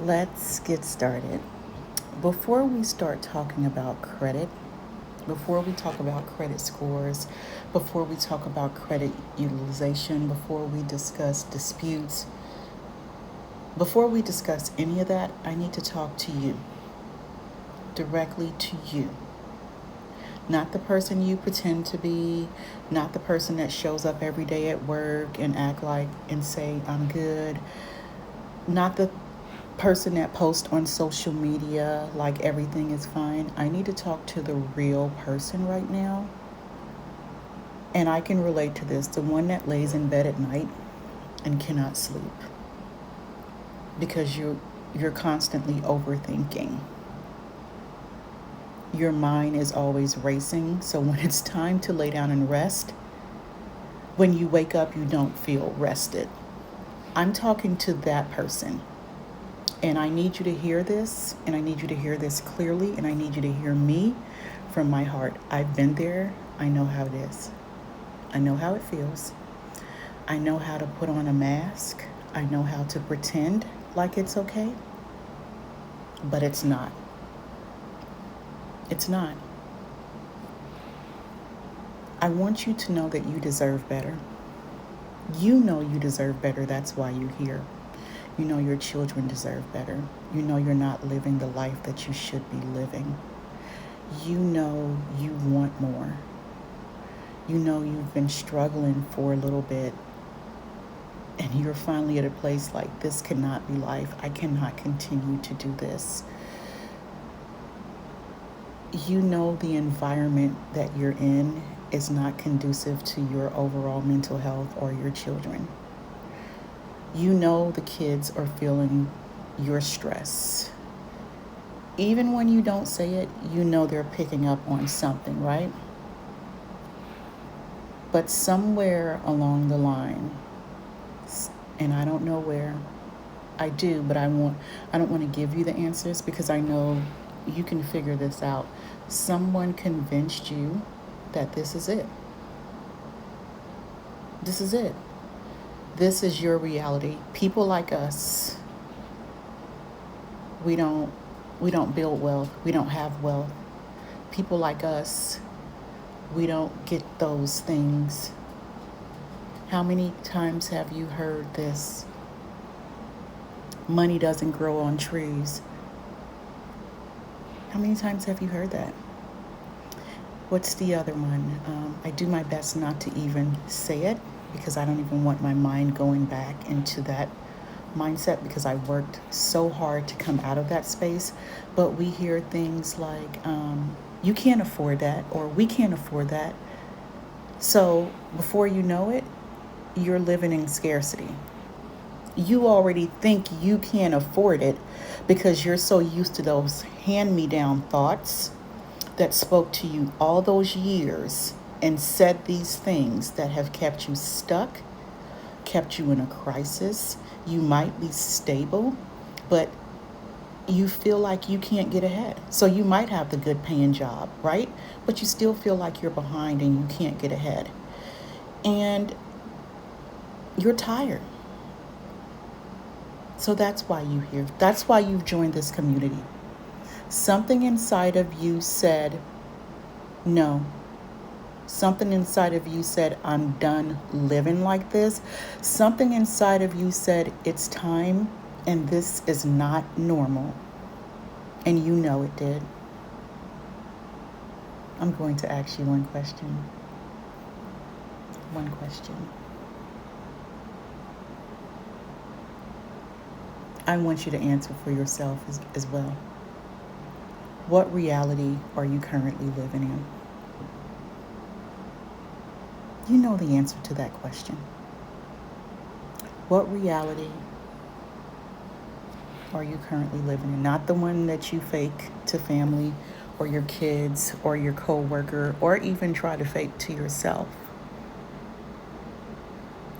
Let's get started. Before we start talking about credit, before we talk about credit scores, before we talk about credit utilization, before we discuss disputes, before we discuss any of that, I need to talk to you, directly to you. Not the person you pretend to be, not the person that shows up every day at work and act like and say, I'm good, not the person that posts on social media like everything is fine. I need to talk to the real person right now. And I can relate to this, the one that lays in bed at night and cannot sleep because you're constantly overthinking. Your mind is always racing, so when it's time to lay down and rest, when you wake up you don't feel rested. I'm talking to that person. And I need you to hear this, and I need you to hear this clearly, and I need you to hear me from my heart. I've been there. I know how it is. I know how it feels. I know how to put on a mask. I know how to pretend like it's okay, but it's not. It's not. I want you to know that you deserve better. You know you deserve better. That's why you're here. You know your children deserve better. You know you're not living the life that you should be living. You know you want more. You know you've been struggling for a little bit, and you're finally at a place like, this cannot be life. I cannot continue to do this. You know the environment that you're in is not conducive to your overall mental health or your children. You know the kids are feeling your stress. Even when you don't say it, you know they're picking up on something, right? But somewhere along the line, and I don't know where, I do, but I don't want to give you the answers because I know you can figure this out. Someone convinced you that this is it. This is it. This is your reality. People like us, we don't build wealth. We don't have wealth. People like us, we don't get those things. How many times have you heard this? Money doesn't grow on trees. How many times have you heard that? What's the other one? I do my best not to even say it because I don't even want my mind going back into that mindset because I worked so hard to come out of that space. But we hear things like, you can't afford that, or we can't afford that. So before you know it, you're living in scarcity. You already think you can't afford it because you're so used to those hand-me-down thoughts that spoke to you all those years and said these things that have kept you stuck, kept you in a crisis. You might be stable, but you feel like you can't get ahead. So you might have the good paying job, right? But you still feel like you're behind and you can't get ahead. And you're tired. So that's why you're here. That's why you've joined this community. Something inside of you said, no. Something inside of you said, I'm done living like this. Something inside of you said, it's time and this is not normal. And you know it did. I'm going to ask you one question. One question. I want you to answer for yourself as well. What reality are you currently living in? You know the answer to that question. What reality are you currently living in? Not the one that you fake to family or your kids or your coworker or even try to fake to yourself.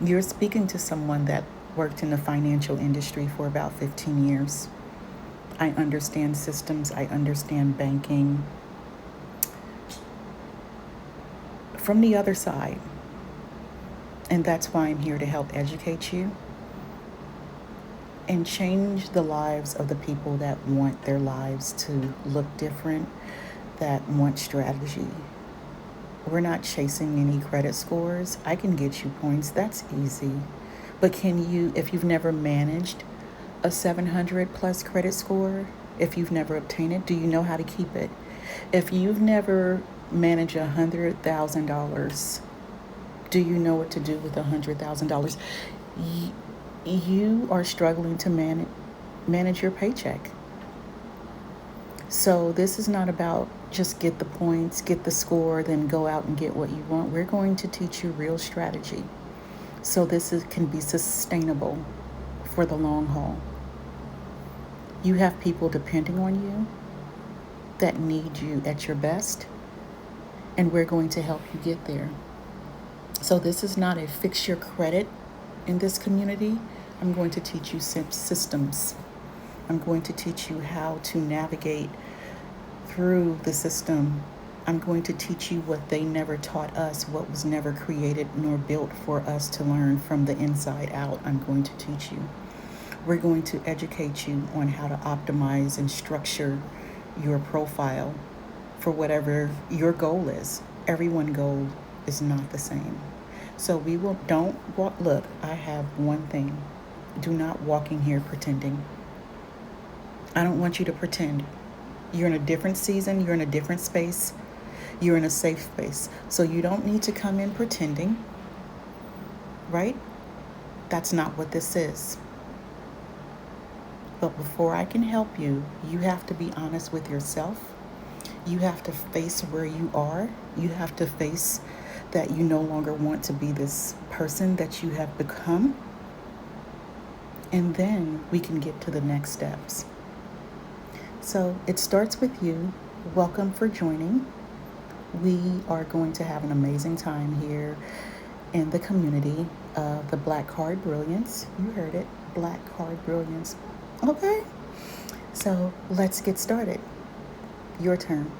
You're speaking to someone that worked in the financial industry for about 15 years. I understand systems. I understand banking. From the other side. And that's why I'm here to help educate you. and change the lives of the people that want their lives to look different, that want strategy. We're not chasing any credit scores. I can get you points. That's easy. But can you, if you've never managed a 700 plus credit score, if you've never obtained it, do you know how to keep it? If you've never managed $100,000, do you know what to do with $100,000? You are struggling to manage your paycheck. So this is not about just get the points, get the score, then go out and get what you want. We're going to teach you real strategy. So can be sustainable for the long haul. You have people depending on you that need you at your best, and we're going to help you get there. So this is not a fix your credit in this community. I'm going to teach you systems. I'm going to teach you how to navigate through the system. I'm going to teach you what they never taught us, what was never created nor built for us to learn from the inside out. I'm going to teach you. We're going to educate you on how to optimize and structure your profile for whatever your goal is. Everyone's goal is not the same. So don't walk. Look, I have one thing. Do not walk in here pretending. I don't want you to pretend. You're in a different season. You're in a different space. You're in a safe space. So you don't need to come in pretending, right? That's not what this is. But before I can help you, you have to be honest with yourself. You have to face where you are. You have to face that you no longer want to be this person that you have become. And then we can get to the next steps. So it starts with you. Welcome for joining. We are going to have an amazing time here in the community of the Black Card Brilliance. You heard it, Black Card Brilliance. Okay, so let's get started. Your turn.